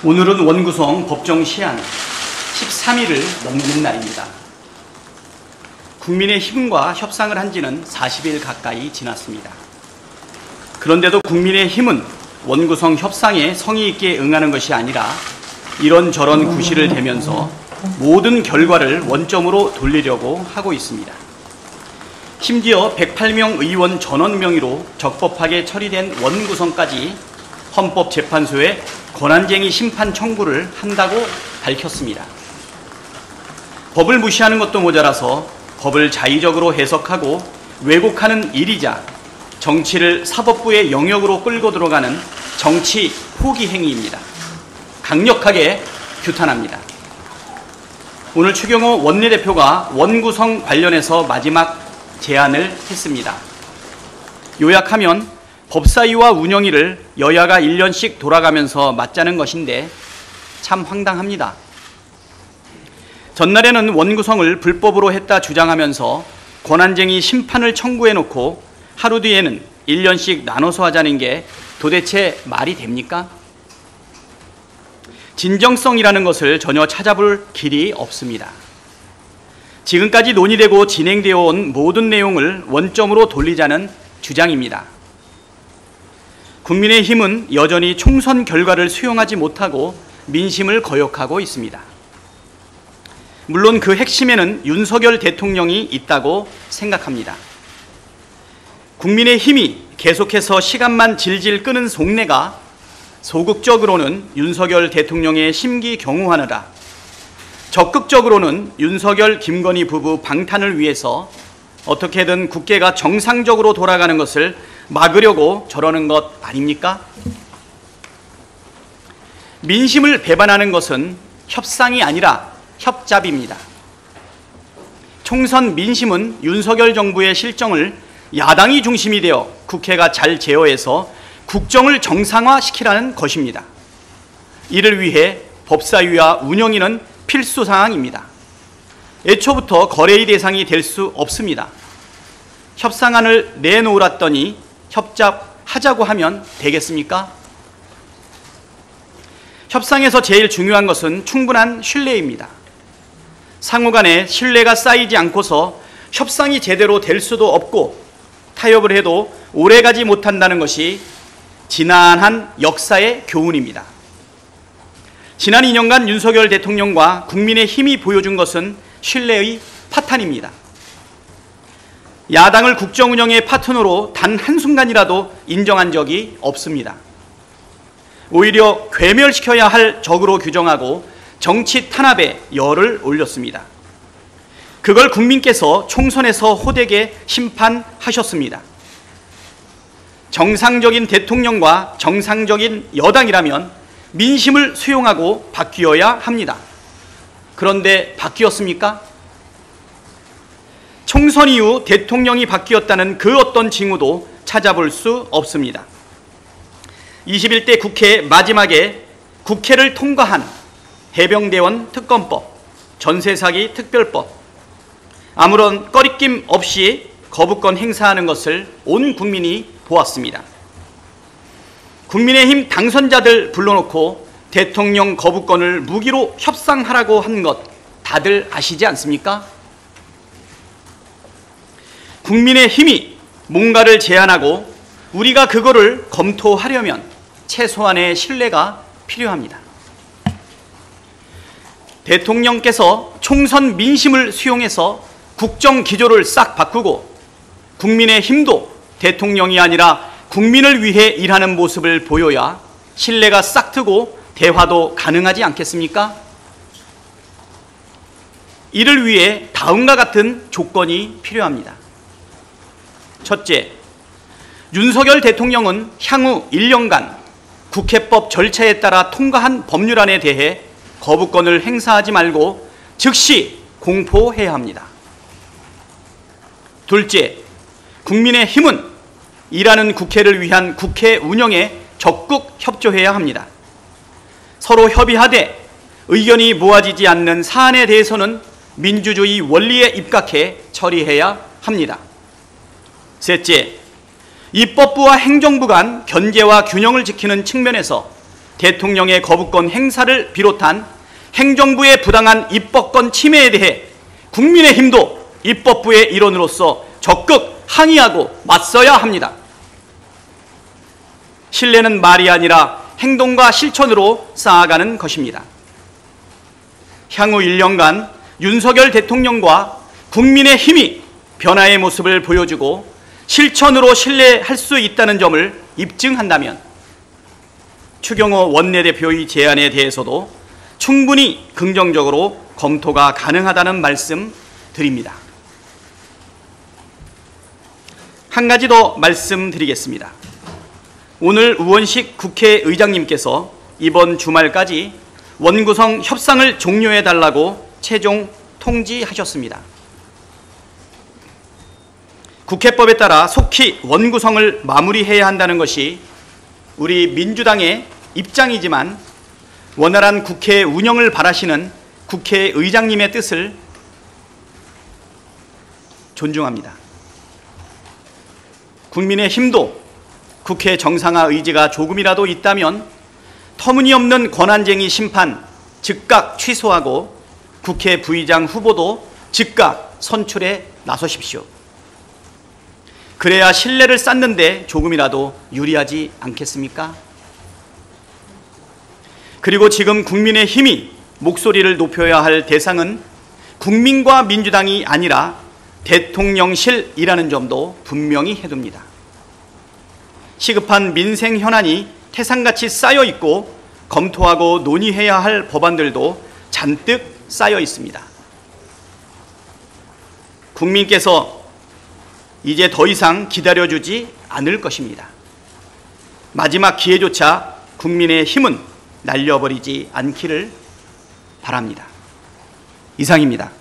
오늘은 원구성 법정 시한 13일을 넘는 날입니다. 국민의힘과 협상을 한 지는 40일 가까이 지났습니다. 그런데도 국민의힘은 원구성 협상에 성의 있게 응하는 것이 아니라 이런저런 구실을 대면서 모든 결과를 원점으로 돌리려고 하고 있습니다. 심지어 108명 의원 전원 명의로 적법하게 처리된 원구성까지 헌법재판소에 권한쟁의 심판 청구를 한다고 밝혔습니다. 법을 무시하는 것도 모자라서 법을 자의적으로 해석하고 왜곡하는 일이자 정치를 사법부의 영역으로 끌고 들어가는 정치 포기 행위입니다. 강력하게 규탄합니다. 오늘 추경호 원내대표가 원구성 관련해서 마지막 제안을 했습니다. 요약하면 법사위와 운영위를 여야가 1년씩 돌아가면서 맞자는 것인데 참 황당합니다. 전날에는 원구성을 불법으로 했다 주장하면서 권한쟁의 심판을 청구해놓고 하루 뒤에는 1년씩 나눠서 하자는 게 도대체 말이 됩니까? 진정성이라는 것을 전혀 찾아볼 길이 없습니다. 지금까지 논의되고 진행되어 온 모든 내용을 원점으로 돌리자는 주장입니다. 국민의힘은 여전히 총선 결과를 수용하지 못하고 민심을 거역하고 있습니다. 물론 그 핵심에는 윤석열 대통령이 있다고 생각합니다. 국민의힘이 계속해서 시간만 질질 끄는 속내가 소극적으로는 윤석열 대통령의 심기 경호하느라 적극적으로는 윤석열 김건희 부부 방탄을 위해서 어떻게든 국회가 정상적으로 돌아가는 것을 막으려고 저러는 것 아닙니까? 민심을 배반하는 것은 협상이 아니라 협잡입니다. 총선 민심은 윤석열 정부의 실정을 야당이 중심이 되어 국회가 잘 제어해서 국정을 정상화시키라는 것입니다. 이를 위해 법사위와 운영위는 필수 사항입니다. 애초부터 거래의 대상이 될 수 없습니다. 협상안을 내놓으랐더니 협잡하자고 하면 되겠습니까? 협상에서 제일 중요한 것은 충분한 신뢰입니다. 상호 간에 신뢰가 쌓이지 않고서 협상이 제대로 될 수도 없고 타협을 해도 오래가지 못한다는 것이 지난한 역사의 교훈입니다. 지난 2년간 윤석열 대통령과 국민의힘이 보여준 것은 신뢰의 파탄입니다. 야당을 국정운영의 파트너로 단 한순간이라도 인정한 적이 없습니다. 오히려 괴멸시켜야 할 적으로 규정하고 정치 탄압에 열을 올렸습니다. 그걸 국민께서 총선에서 호되게 심판하셨습니다. 정상적인 대통령과 정상적인 여당이라면 민심을 수용하고 바뀌어야 합니다. 그런데 바뀌었습니까? 총선 이후 대통령이 바뀌었다는 그 어떤 징후도 찾아볼 수 없습니다. 21대 국회 마지막에 국회를 통과한 해병대원 특검법, 전세사기 특별법, 아무런 꺼리낌 없이 거부권 행사하는 것을 온 국민이 보았습니다. 국민의힘 당선자들 불러놓고 대통령 거부권을 무기로 협상하라고 한 것 다들 아시지 않습니까? 국민의힘이 뭔가를 제안하고 우리가 그거를 검토하려면 최소한의 신뢰가 필요합니다. 대통령께서 총선 민심을 수용해서 국정 기조를 싹 바꾸고 국민의힘도 대통령이 아니라 국민을 위해 일하는 모습을 보여야 신뢰가 싹 트고 대화도 가능하지 않겠습니까? 이를 위해 다음과 같은 조건이 필요합니다. 첫째, 윤석열 대통령은 향후 1년간 국회법 절차에 따라 통과한 법률안에 대해 거부권을 행사하지 말고 즉시 공포해야 합니다. 둘째, 국민의힘은 일하는 국회를 위한 국회 운영에 적극 협조해야 합니다. 서로 협의하되 의견이 모아지지 않는 사안에 대해서는 민주주의 원리에 입각해 처리해야 합니다. 셋째, 입법부와 행정부 간 견제와 균형을 지키는 측면에서 대통령의 거부권 행사를 비롯한 행정부의 부당한 입법권 침해에 대해 국민의힘도 입법부의 일원으로서 적극 항의하고 맞서야 합니다. 신뢰는 말이 아니라 행동과 실천으로 쌓아가는 것입니다. 향후 1년간 윤석열 대통령과 국민의힘이 변화의 모습을 보여주고 실천으로 신뢰할 수 있다는 점을 입증한다면 추경호 원내대표의 제안에 대해서도 충분히 긍정적으로 검토가 가능하다는 말씀 드립니다. 한 가지 더 말씀드리겠습니다. 오늘 우원식 국회의장님께서 이번 주말까지 원구성 협상을 종료해달라고 최종 통지하셨습니다. 국회법에 따라 속히 원구성을 마무리해야 한다는 것이 우리 민주당의 입장이지만 원활한 국회 운영을 바라시는 국회의장님의 뜻을 존중합니다. 국민의힘도 국회 정상화 의지가 조금이라도 있다면 터무니없는 권한쟁의 심판 즉각 취소하고 국회 부의장 후보도 즉각 선출해 나서십시오. 그래야 신뢰를 쌓는 데 조금이라도 유리하지 않겠습니까? 그리고 지금 국민의힘이 목소리를 높여야 할 대상은 국민과 민주당이 아니라 대통령실이라는 점도 분명히 해둡니다. 시급한 민생 현안이 태산같이 쌓여 있고 검토하고 논의해야 할 법안들도 잔뜩 쌓여 있습니다. 국민께서 이제 더 이상 기다려주지 않을 것입니다. 마지막 기회조차 국민의 힘은 날려버리지 않기를 바랍니다. 이상입니다.